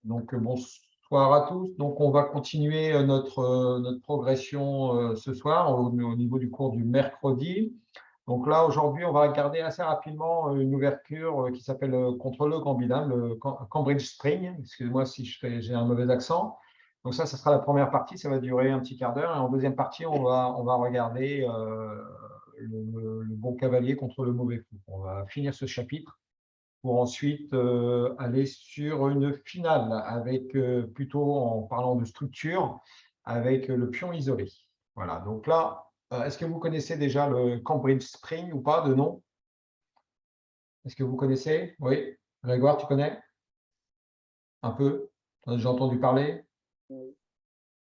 Donc, bonsoir à tous. Donc, on va continuer notre progression ce soir au niveau du cours du mercredi. Donc là, aujourd'hui, on va regarder assez rapidement une ouverture qui s'appelle contre le Gambidam, le Cambridge Spring. Excusez-moi si j'ai un mauvais accent. Donc ça sera la première partie. Ça va durer un petit quart d'heure. Et en deuxième partie, on va regarder le bon cavalier contre le mauvais fou. On va finir ce chapitre pour ensuite aller sur une finale avec plutôt en parlant de structure avec le pion isolé. Voilà, donc là, est-ce que vous connaissez déjà le Cambridge Spring ou pas de nom? Est-ce que vous connaissez? Oui. Grégoire, tu connais? Un peu? Tu as déjà entendu parler? Oui.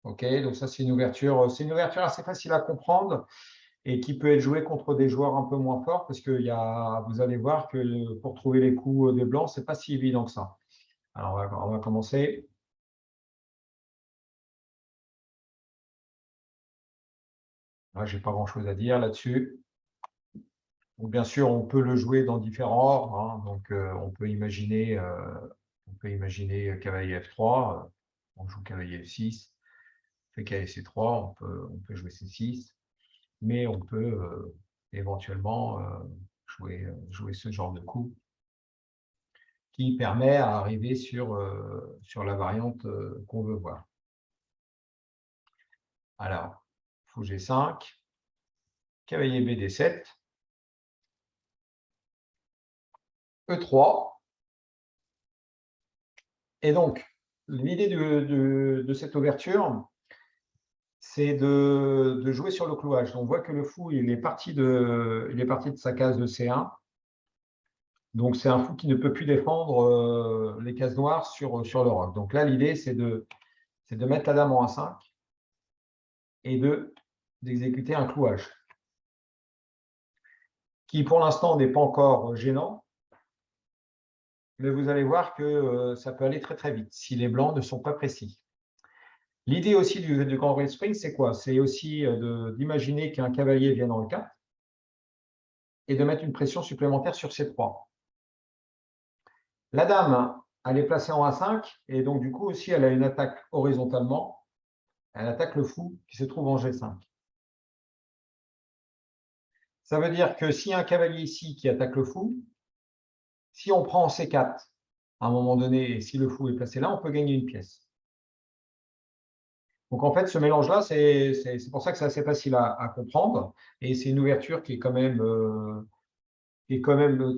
Ok, donc ça c'est une ouverture assez facile à comprendre et qui peut être jouée contre des joueurs un peu moins forts parce que vous allez voir que pour trouver les coups des blancs, c'est pas si évident que ça. Alors on va commencer. Je n'ai pas grand-chose à dire là-dessus. Donc, bien sûr, on peut le jouer dans différents ordres, hein. Donc, on peut imaginer cavalier F3, on joue cavalier F6, fait cavalier C3, on peut jouer C6, mais on peut éventuellement jouer ce genre de coup qui permet à arriver sur la variante qu'on veut voir. Alors, fou G5, cavalier BD7, E3. Et donc, l'idée de cette ouverture, c'est de jouer sur le clouage. On voit que le fou, il est parti de sa case de C1. Donc, c'est un fou qui ne peut plus défendre les cases noires sur le roc. Donc là, l'idée, c'est de mettre la dame en A5 et d'exécuter un clouage qui, pour l'instant, n'est pas encore gênant. Mais vous allez voir que ça peut aller très, très vite si les blancs ne sont pas précis. L'idée aussi du Cambridge Spring, c'est quoi? C'est aussi d'imaginer qu'un cavalier vient dans le 4 et de mettre une pression supplémentaire sur C3. La dame, elle est placée en A5 et donc du coup aussi, elle a une attaque horizontalement. Elle attaque le fou qui se trouve en G5. Ça veut dire que s'il y a un cavalier ici qui attaque le fou, si on prend en C4 à un moment donné et si le fou est placé là, on peut gagner une pièce. Donc en fait, ce mélange-là, c'est pour ça que c'est assez facile à comprendre et c'est une ouverture qui est quand même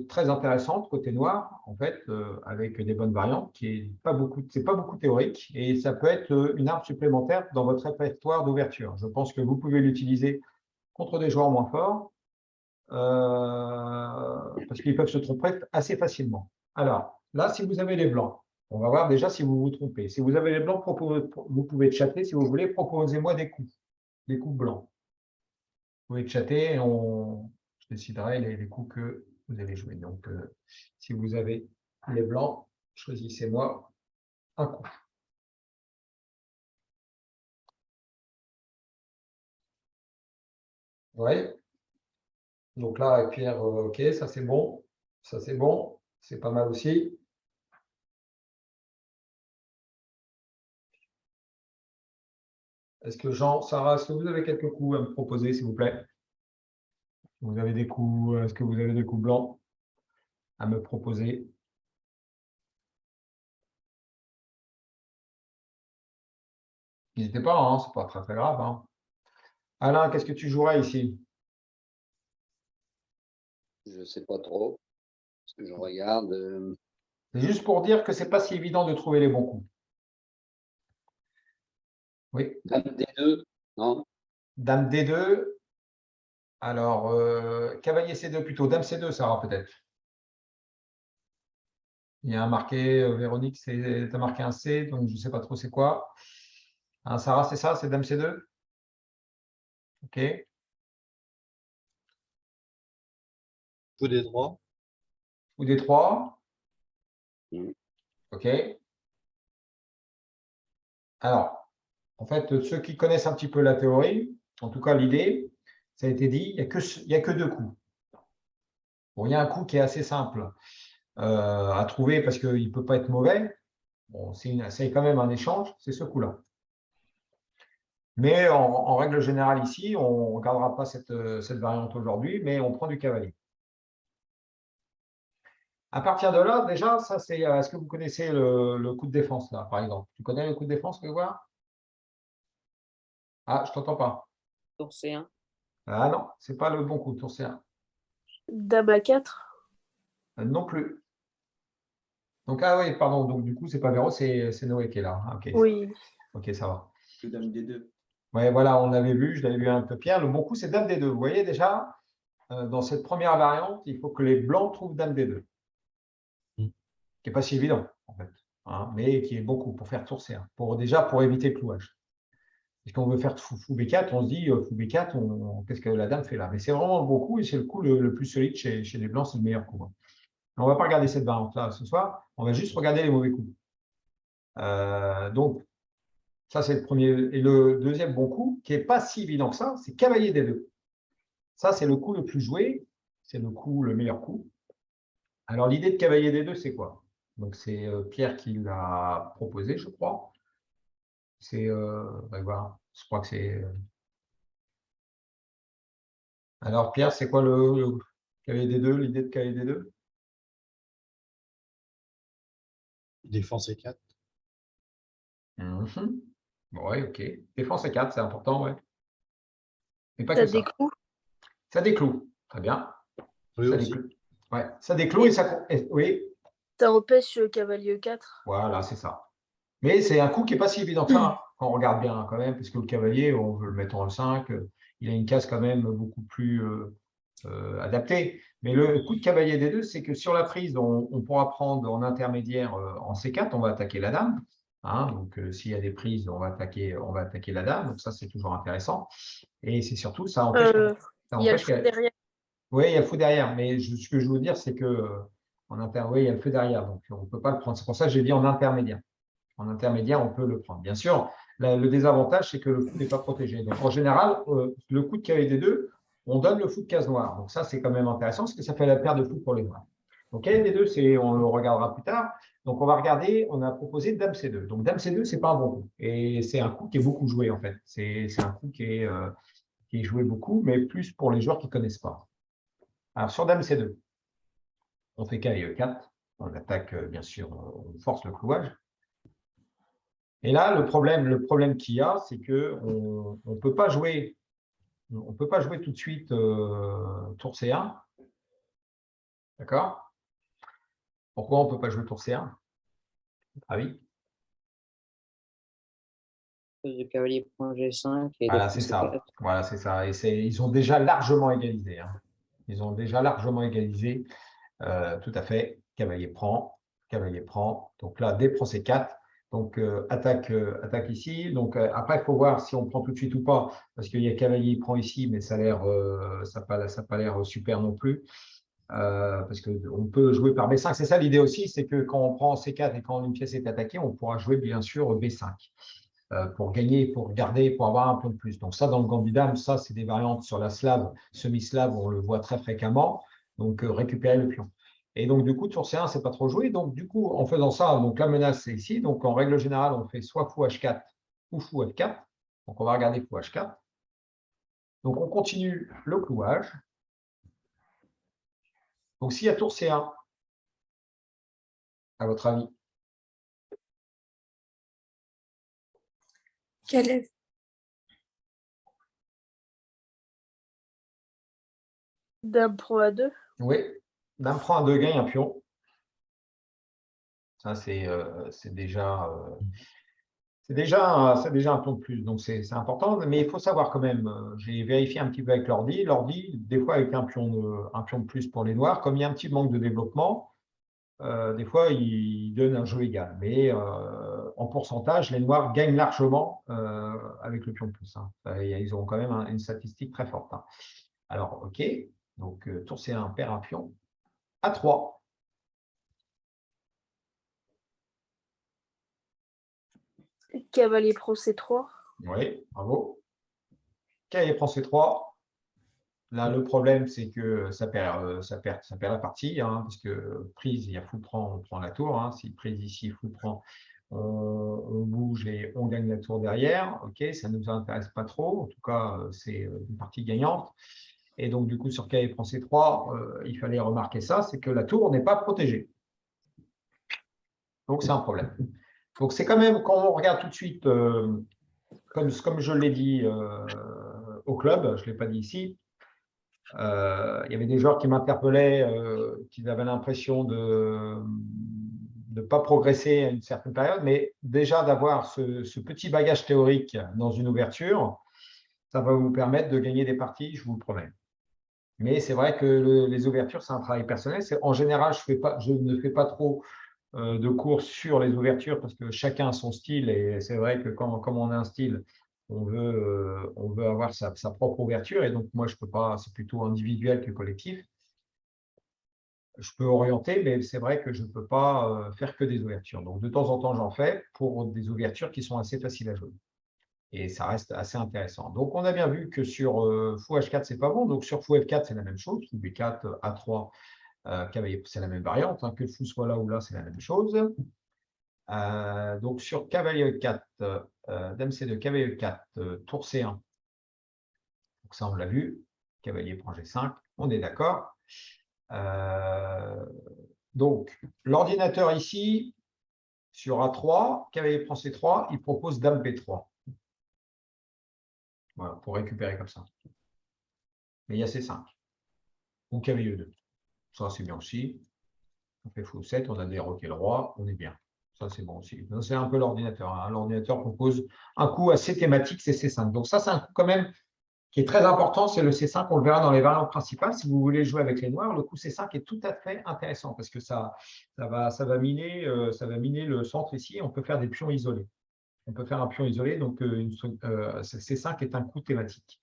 très intéressante côté noir, en fait, avec des bonnes variantes, c'est pas beaucoup théorique, et ça peut être une arme supplémentaire dans votre répertoire d'ouverture. Je pense que vous pouvez l'utiliser contre des joueurs moins forts, parce qu'ils peuvent se tromper assez facilement. Alors, là, si vous avez les blancs, on va voir déjà si vous vous trompez. Si vous avez les blancs, vous pouvez chatter, si vous voulez, proposez-moi des coups blancs. Vous pouvez chatter et je déciderai les coups que vous allez jouer. Donc, si vous avez les blancs, choisissez-moi un coup. Oui. Donc là, avec Pierre, OK, ça c'est bon. Ça c'est bon. C'est pas mal aussi. Est-ce que Jean, Sarah, est-ce que vous avez quelques coups à me proposer, s'il vous plaît? Vous avez des coups, est-ce que vous avez des coups blancs à me proposer? N'hésitez pas, hein, c'est pas très très grave, hein. Alain, qu'est-ce que tu jouerais ici? Je ne sais pas trop, parce que je regarde. C'est juste pour dire que c'est pas si évident de trouver les bons coups. Oui. Dame D2, non? Dame D2. Alors, cavalier C2 plutôt. Dame C2, Sarah, peut-être. Il y a un marqué, Véronique, tu as marqué un C, donc je ne sais pas trop c'est quoi. Hein, Sarah, c'est ça, c'est Dame C2? OK. Fou D3. Ou D3. Mm. OK. Alors, en fait, ceux qui connaissent un petit peu la théorie, en tout cas l'idée, ça a été dit, il n'y a que deux coups. Bon, il y a un coup qui est assez simple à trouver parce qu'il ne peut pas être mauvais. Bon, c'est quand même un échange, c'est ce coup-là. Mais en règle générale ici, on ne regardera pas cette variante aujourd'hui, mais on prend du cavalier. À partir de là, déjà, ça c'est. Est-ce que vous connaissez le coup de défense là, par exemple? Tu connais le coup de défense, voir? Ah, je t'entends pas. Tour C1. Ah non, c'est pas le bon coup, tour C1. Dame à 4. Non plus. Donc, ah oui, pardon. Donc, du coup, c'est pas Véro, c'est Noé qui est là. Ah, ok. Oui. Ok, ça va. Le dame D2. Ouais, voilà, on l'avait vu, je l'avais vu un peu Pierre. Le bon coup, c'est Dame D2. Vous voyez déjà, dans cette première variante, il faut que les blancs trouvent Dame D2. Mm. Qui n'est pas si évident, en fait. Hein, mais qui est beaucoup pour faire tour C1. Déjà, pour éviter le clouage. Et quand on veut faire fou B4, on se dit fou B4, qu'est-ce que la dame fait là? Mais c'est vraiment le bon coup et c'est le coup le plus solide chez les blancs, c'est le meilleur coup. Hein. On ne va pas regarder cette variante-là ce soir, on va juste regarder les mauvais coups. Donc, ça c'est le premier. Et le deuxième bon coup, qui n'est pas si évident que ça, c'est cavalier D2. Ça, c'est le coup le plus joué, c'est le meilleur coup. Alors, l'idée de cavalier D2, c'est quoi? Donc, c'est Pierre qui l'a proposé, je crois. C'est, voilà, je crois que c'est. Alors, Pierre, c'est quoi le cavalier D2, l'idée de cavalier D2? Défense E4. Oui, ok. Défense E4, c'est important, ouais. Mais pas T'as que des ça. clous. Ça décloue. Très bien. Oui, Ça aussi. décloue. Ouais, ça décloue et ça. Oui, Ça empêche cavalier 4. voilà, c'est ça. Mais c'est un coup qui n'est pas si évident que ça, hein, quand on regarde bien quand même, parce que le cavalier, on veut le mettre en E5, il a une case quand même beaucoup plus adaptée. Mais le coup de cavalier D2, c'est que sur la prise, on pourra prendre en intermédiaire en C4, on va attaquer la dame. Hein, donc, s'il y a des prises, on va attaquer la dame. Donc, ça, c'est toujours intéressant. Et c'est surtout, ça empêche. Il y a le fou derrière. Oui, il y a le fou derrière. Mais ce que je veux dire, c'est que oui, il y a le feu derrière. Donc, on ne peut pas le prendre. C'est pour ça que j'ai dit en intermédiaire. En intermédiaire, on peut le prendre. Bien sûr, le désavantage, c'est que le fou n'est pas protégé. Donc, en général, le coup de cavalier D2, on donne le fou de case noire. Donc, ça, c'est quand même intéressant parce que ça fait la paire de fous pour les noirs. Donc, cavalier D2, on le regardera plus tard. Donc, on va regarder, on a proposé Dame C2. Donc, Dame C2, ce n'est pas un bon coup. Et c'est un coup qui est beaucoup joué, en fait. C'est un coup qui est joué beaucoup, mais plus pour les joueurs qui ne connaissent pas. Alors, sur Dame C2, on fait cavalier E4. On attaque, bien sûr, on force le clouage. Et là, le problème qu'il y a, c'est qu'on ne peut pas jouer tout de suite tour C1. D'accord? Pourquoi on ne peut pas jouer tour C1? Ah oui. Le cavalier prend G5 et Voilà, c'est ça. Voilà, c'est ça. Et ils ont déjà largement égalisé. Hein. Ils ont déjà largement égalisé. Tout à fait. Cavalier prend. Cavalier prend. Donc là, D prend C4. Donc, attaque ici. Donc, après, il faut voir si on prend tout de suite ou pas, parce qu'il y a cavalier prend ici, mais ça n'a pas l'air super non plus, parce qu'on peut jouer par B5. C'est ça l'idée aussi, c'est que quand on prend C4 et quand une pièce est attaquée, on pourra jouer bien sûr B5 pour gagner, pour garder, pour avoir un peu de plus. Donc ça, dans le Gambit-Dame, ça, c'est des variantes sur la slave, semi-slave, on le voit très fréquemment. Donc, récupérer le pion. Et donc, du coup, tour C1, c'est pas trop joué. Donc, du coup, en faisant ça, donc la menace, c'est ici. Donc, en règle générale, on fait soit fou H4 ou fou F4. Donc, on va regarder fou H4. Donc, on continue le clouage. Donc, s'il y a tour C1, à votre avis? Quel est? Dame prend A2. Oui. Dame prend A2, gagne un pion. Ça, c'est déjà... C'est déjà un pion de plus, donc c'est important, mais il faut savoir quand même, j'ai vérifié un petit peu avec l'ordi, des fois avec un pion de plus pour les noirs, comme il y a un petit manque de développement, des fois il donne un jeu égal, mais en pourcentage, les noirs gagnent largement avec le pion de plus. Hein. Ils ont quand même une statistique très forte. Hein. Alors, ok, donc tour C1 perd un pion, A3. Cavalier prend C3. Oui, bravo. Cavalier prend C3. Là, le problème, c'est que ça perd la partie, hein, parce que prise, il y a fou prend, on prend la tour. Hein, si prise ici, fou prend, on bouge et on gagne la tour derrière. OK, ça ne nous intéresse pas trop. En tout cas, c'est une partie gagnante. Et donc, du coup, sur cavalier prend C3, il fallait remarquer ça, c'est que la tour n'est pas protégée. Donc, c'est un problème. Donc, c'est quand même, quand on regarde tout de suite, comme je l'ai dit au club, je ne l'ai pas dit ici, il y avait des joueurs qui m'interpellaient, qui avaient l'impression de ne pas progresser à une certaine période, mais déjà d'avoir ce petit bagage théorique dans une ouverture, ça va vous permettre de gagner des parties, je vous le promets. Mais c'est vrai que les ouvertures, c'est un travail personnel. En général, je ne fais pas trop de cours sur les ouvertures parce que chacun a son style et c'est vrai que comme on a un style, on veut avoir sa propre ouverture et donc moi, je peux pas, c'est plutôt individuel que collectif. Je peux orienter, mais c'est vrai que je ne peux pas faire que des ouvertures. Donc, de temps en temps, j'en fais pour des ouvertures qui sont assez faciles à jouer. Et ça reste assez intéressant. Donc, on a bien vu que sur fou H4, ce n'est pas bon. Donc, sur fou F4, c'est la même chose. Fou B4, A3, cavalier, c'est la même variante. Hein, que le fou soit là ou là, c'est la même chose. Donc, sur cavalier E4, dame C2, cavalier E4, tour C1. Donc, ça, on l'a vu. Cavalier prend G5. On est d'accord. Donc, l'ordinateur ici, sur A3, cavalier prend C3, il propose dame B3. Voilà, pour récupérer comme ça. Mais il y a C5. Ou cavalier E2. Ça, c'est bien aussi. On fait fou 7, on a déroqué le roi, on est bien. Ça, c'est bon aussi. C'est un peu l'ordinateur. Hein. L'ordinateur propose un coup assez thématique, c'est C5. Donc ça, c'est un coup quand même qui est très important, c'est le C5. On le verra dans les variantes principales. Si vous voulez jouer avec les noirs, le coup C5 est tout à fait intéressant parce que ça va miner le centre ici. On peut faire des pions isolés. On peut faire un pion isolé, donc C5 est un coup thématique.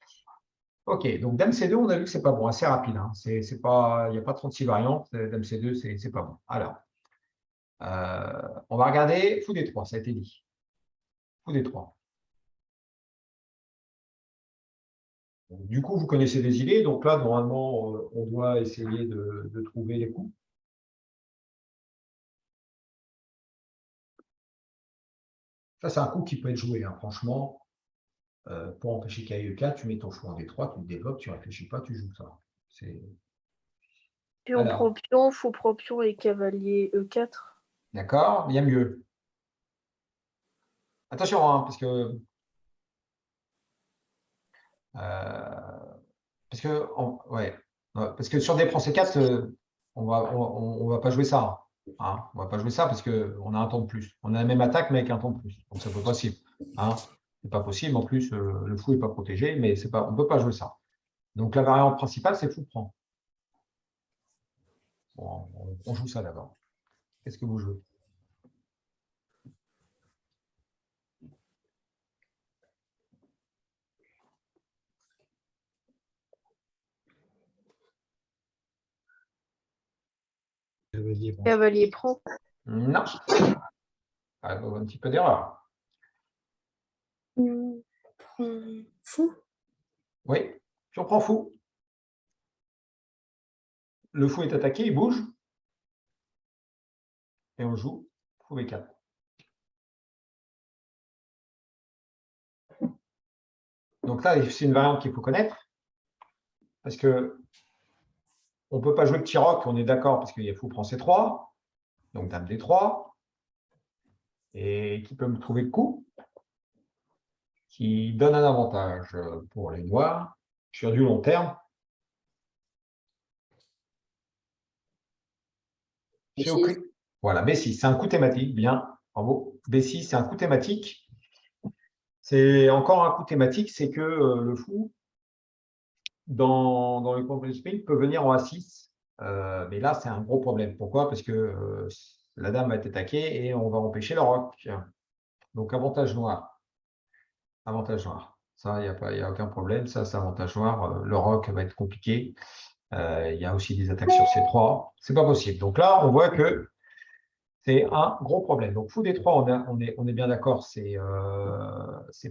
OK, donc dame C2, on a vu que ce n'est pas bon, assez rapide. Hein. Il n'y a pas 36 variantes. Dame C2, ce n'est pas bon. Alors, on va regarder fou D3, ça a été dit. Fou D3. Du coup, vous connaissez des idées. Donc là, normalement, on doit essayer de trouver les coups. Ça, c'est un coup qui peut être joué, hein, franchement. Pour empêcher cavalier E4, tu mets ton fou en D3, tu le développes, tu ne réfléchis pas, tu joues ça. Pion prend pion, fou prend pion et cavalier E4. D'accord, il y a mieux. Attention, hein, parce que parce que sur des prend C4, on va pas jouer ça. Hein. On va pas jouer ça parce qu'on a un temps de plus. On a la même attaque, mais avec un temps de plus. Donc, c'est pas possible. Hein. C'est pas possible. En plus, le fou n'est pas protégé, mais on ne peut pas jouer ça. Donc, la variante principale, c'est fou prend. Bon, on joue ça d'abord. Qu'est-ce que vous jouez? Cavalier prend. Non. Un petit peu d'erreur. Fou. Oui, tu reprends fou. Le fou est attaqué, il bouge. Et on joue fou B4. Donc là, c'est une variante qu'il faut connaître. Parce que on ne peut pas jouer petit roc, on est d'accord, parce qu'il y a fou prend C3. Donc dame D3. Et qui peut me trouver le coup qui donne un avantage pour les noirs sur du long terme. B6. Voilà, B6, c'est un coup thématique, bien, bravo. B6, c'est un coup thématique. C'est encore un coup thématique, c'est que le fou, dans le contre spring, peut venir en A6. Mais là, c'est un gros problème. Pourquoi? Parce que la dame va être attaquée et on va empêcher le roc. Donc, avantage noir. Avantage noir. Ça, il n'y a aucun problème. Ça, c'est avantage noir. Le roc va être compliqué. Il y a aussi des attaques sur C3. C'est pas possible. Donc là, on voit que c'est un gros problème. Donc, fou D3, on est bien d'accord, c'est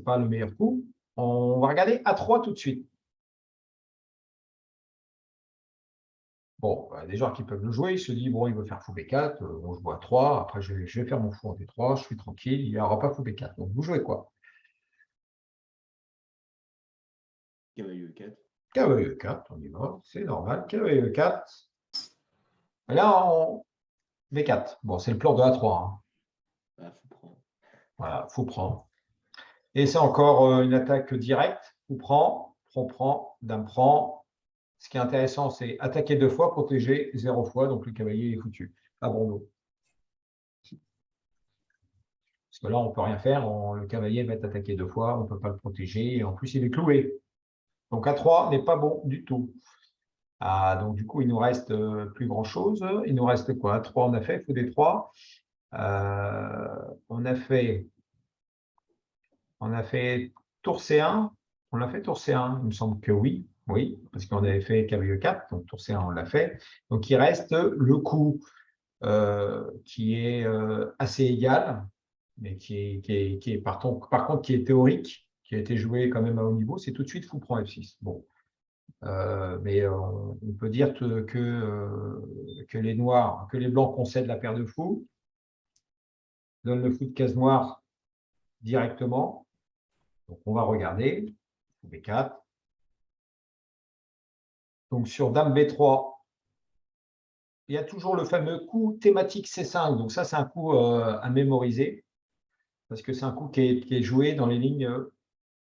pas le meilleur coup. On va regarder A3 tout de suite. Bon, des joueurs qui peuvent le jouer, il se dit, bon, il veut faire fou B4, bon, je joue à 3, après je vais faire mon fou en D3, je suis tranquille, il n'y aura pas fou B4. Donc, vous jouez quoi? Cavalier E4. Cavalier E4, on y va, c'est normal. Cavalier E4. Et là, on B4. Bon, c'est le plan de A3. Hein. Ah, fou prend. Voilà, fou prend. Et c'est encore une attaque directe. Fou prend, dame prend. Ce qui est intéressant, c'est attaquer 2 fois, protéger 0 fois, donc le cavalier est foutu. Abandon. Parce que là, on ne peut rien faire. Le cavalier va être attaqué 2 fois, on ne peut pas le protéger. Et en plus, il est cloué. Donc A3 n'est pas bon du tout. Ah, donc du coup, il nous reste plus grand-chose. Il nous reste quoi? A3, on a fait, fou D3. On a fait tour C1. On l'a fait tour C1, il me semble que oui. Oui, parce qu'on avait fait cavalier 4, donc tour C1, on l'a fait. Donc il reste le coup qui est assez égal, mais qui est par contre qui est théorique, qui a été joué quand même à haut niveau, c'est tout de suite fou prend F6. Bon. Mais on peut dire que les noirs, que les blancs concèdent la paire de fous, donnent le fou de case noire directement. Donc on va regarder, fou B4. Donc sur dame B3, il y a toujours le fameux coup thématique C5. Donc ça, c'est un coup à mémoriser, parce que c'est un coup qui est joué dans les lignes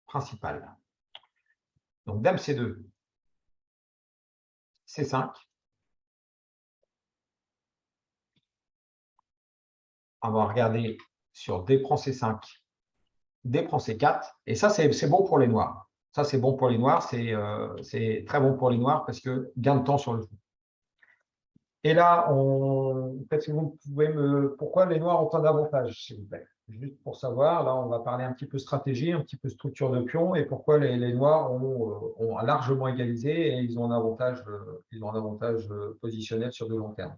principales. Donc dame C2, C5. On va regarder sur D prend C5, D prend C4. Et ça, c'est bon pour les noirs. Ça, c'est bon pour les noirs. C'est très bon pour les noirs parce que gain de temps sur le fou. Et là, peut-être que vous pouvez pourquoi les noirs ont un avantage, s'il vous plaît. Juste pour savoir, là, on va parler un petit peu stratégie, un petit peu structure de pion, et pourquoi les noirs ont largement égalisé et ils ont un avantage, positionnel sur de long terme.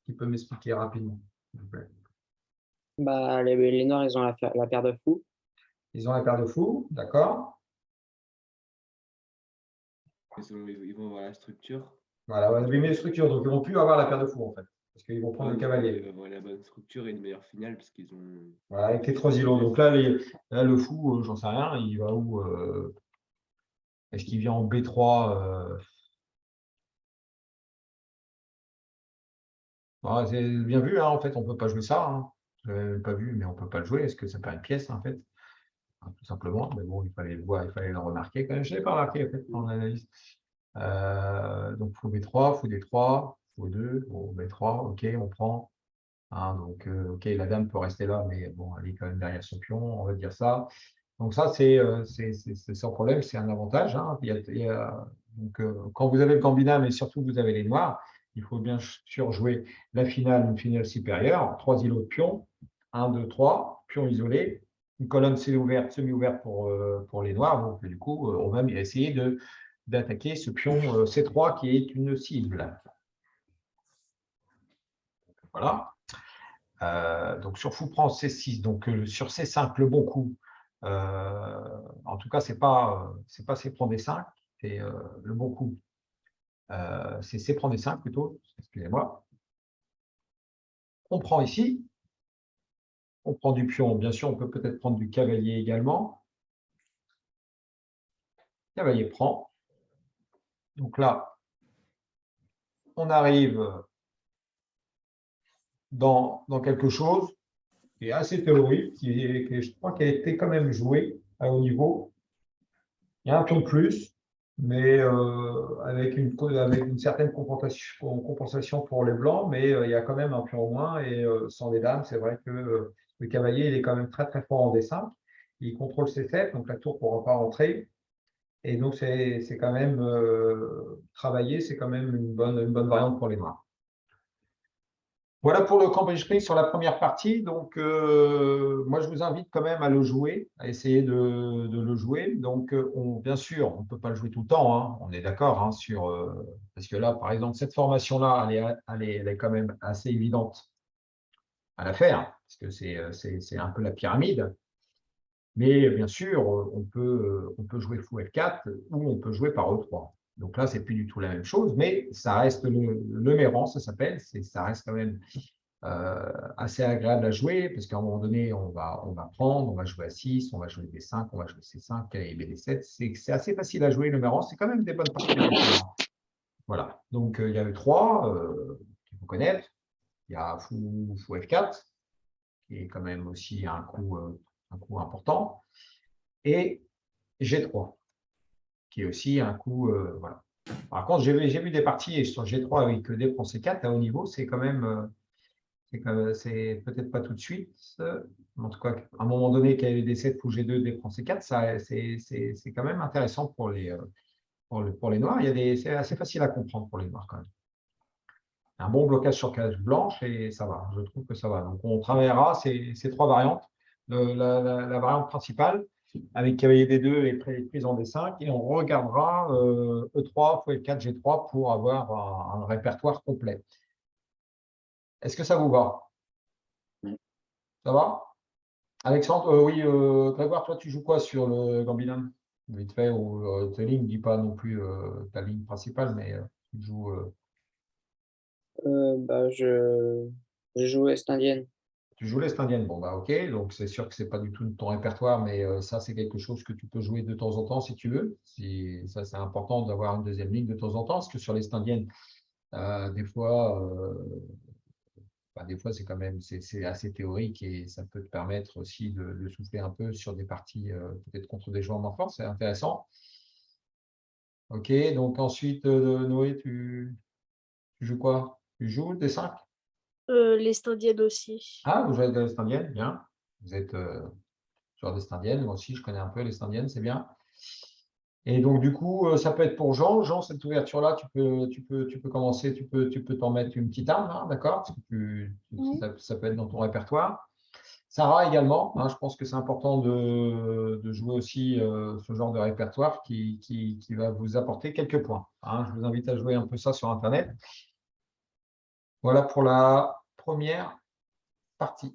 Qui peut m'expliquer rapidement, s'il vous plaît. Bah, les noirs, ils ont la paire de fous. Ils ont la paire de fous, d'accord. Ils vont avoir la structure. Voilà, on a abîmé les structures, donc ils ne vont plus avoir la paire de fous, en fait. Parce qu'ils vont prendre le cavalier. Ils vont avoir la bonne structure et une meilleure finale, parce qu'ils ont... Voilà, avec les 3 îlots. Donc là, le fou, j'en sais rien, il va où est-ce qu'il vient en B3 c'est bien vu, hein, en fait, on ne peut pas jouer ça. Hein. Je n'avais pas vu, mais on ne peut pas le jouer. Est-ce que ça peut être une pièce, en fait? Tout simplement. Mais bon, il fallait le voir, il fallait le remarquer quand même. Je ne l'avais pas remarqué, en fait, dans l'analyse. Donc, fou B3, fou D3, fou 2, bon, B3, ok, on prend. Hein, donc, ok, la dame peut rester là, mais bon, elle est quand même derrière son pion, on va dire ça. Donc ça, c'est sans problème, c'est un avantage. Hein. Donc, quand vous avez le gambit, mais surtout vous avez les noirs, il faut bien sûr jouer la finale, une finale supérieure, 3 îlots de pions, 1, 2, 3, pions isolés, une colonne semi-ouverte pour les noirs. Donc du coup, on va essayer d'attaquer ce pion C3 qui est une cible. Voilà. Donc sur fou prend C6, donc sur C5, le bon coup. En tout cas, c'est pas C prend D5, c'est le bon coup. C'est C prend D5 plutôt, excusez-moi. On prend ici. On prend du pion, bien sûr, on peut peut-être prendre du cavalier également. Cavalier prend. Donc là, on arrive dans quelque chose qui est assez théorique, qui je crois, qui a été quand même joué à haut niveau. Il y a un pion de plus, mais avec une certaine compensation pour les blancs, mais il y a quand même un pion en moins, et sans les dames, c'est vrai que le cavalier, il est quand même très très fort en D5. Il contrôle C7, donc la tour ne pourra pas rentrer. Et donc, c'est quand même travaillé, c'est quand même une bonne variante pour les noirs. Voilà pour le Cambridge Spring sur la première partie. Donc, moi, je vous invite quand même à le jouer, à essayer de le jouer. Donc, bien sûr, on ne peut pas le jouer tout le temps, hein, on est d'accord, hein, parce que là, par exemple, cette formation-là, elle est quand même assez évidente à la faire, parce que c'est un peu la pyramide. Mais bien sûr, on peut jouer fou F4 ou on peut jouer par E3. Donc là, c'est plus du tout la même chose, mais ça reste le Méran, ça s'appelle. Ça reste quand même assez agréable à jouer, parce qu'à un moment donné, on va prendre, on va jouer à 6, on va jouer D5, on va jouer C5, et BD7. C'est assez facile à jouer, le Méran. C'est quand même des bonnes parties avec le Méran. Voilà. Donc, il y a eu 3 qu'il faut connaître. Il y a fou F4, qui est quand même aussi un coup important, et G3, qui est aussi un coup. Voilà. Par contre, j'ai vu des parties sur G3 avec D prend C4 à haut niveau, c'est quand même. C'est peut-être pas tout de suite. En tout cas, à un moment donné, qu'il y ait D7, fou G2, D prend C4, c'est quand même intéressant pour les noirs. C'est assez facile à comprendre pour les noirs quand même. Un bon blocage sur case blanche et ça va. Je trouve que ça va. Donc, on travaillera ces 3 variantes. La variante principale avec cavalier D2 et prise en D5 et on regardera E3, fou F4, G3 pour avoir un répertoire complet. Est-ce que ça vous va? Ça va? Alexandre, oui, Grégoire, toi, tu joues quoi sur le Gambinum? Vite fait, ou ta ligne, dis pas non plus ta ligne principale, mais tu joues. Je joue Est indienne. Tu joues l'Est indienne. Bon, bah, ok, donc c'est sûr que c'est pas du tout de ton répertoire, mais ça, c'est quelque chose que tu peux jouer de temps en temps si tu veux. Ça, c'est important d'avoir une deuxième ligne de temps en temps, parce que sur l'Est indienne, des fois. Des fois, c'est quand même c'est assez théorique et ça peut te permettre aussi de souffler un peu sur des parties peut-être contre des joueurs moins forts, c'est intéressant. Ok, donc ensuite, Noé, tu joues quoi? Tu joues des 5? L'Est indienne aussi. Ah, vous jouez de l'Est indienne, bien. Vous êtes joueur d'Est indienne, moi aussi je connais un peu l'Est indienne, c'est bien. Et donc du coup, ça peut être pour Jean. Jean, cette ouverture-là, tu peux commencer, tu peux t'en mettre une petite arme, hein, d'accord? Parce que ça peut être dans ton répertoire. Sarah également, hein, je pense que c'est important de jouer aussi ce genre de répertoire qui va vous apporter quelques points, hein. Je vous invite à jouer un peu ça sur Internet. Voilà pour la première partie.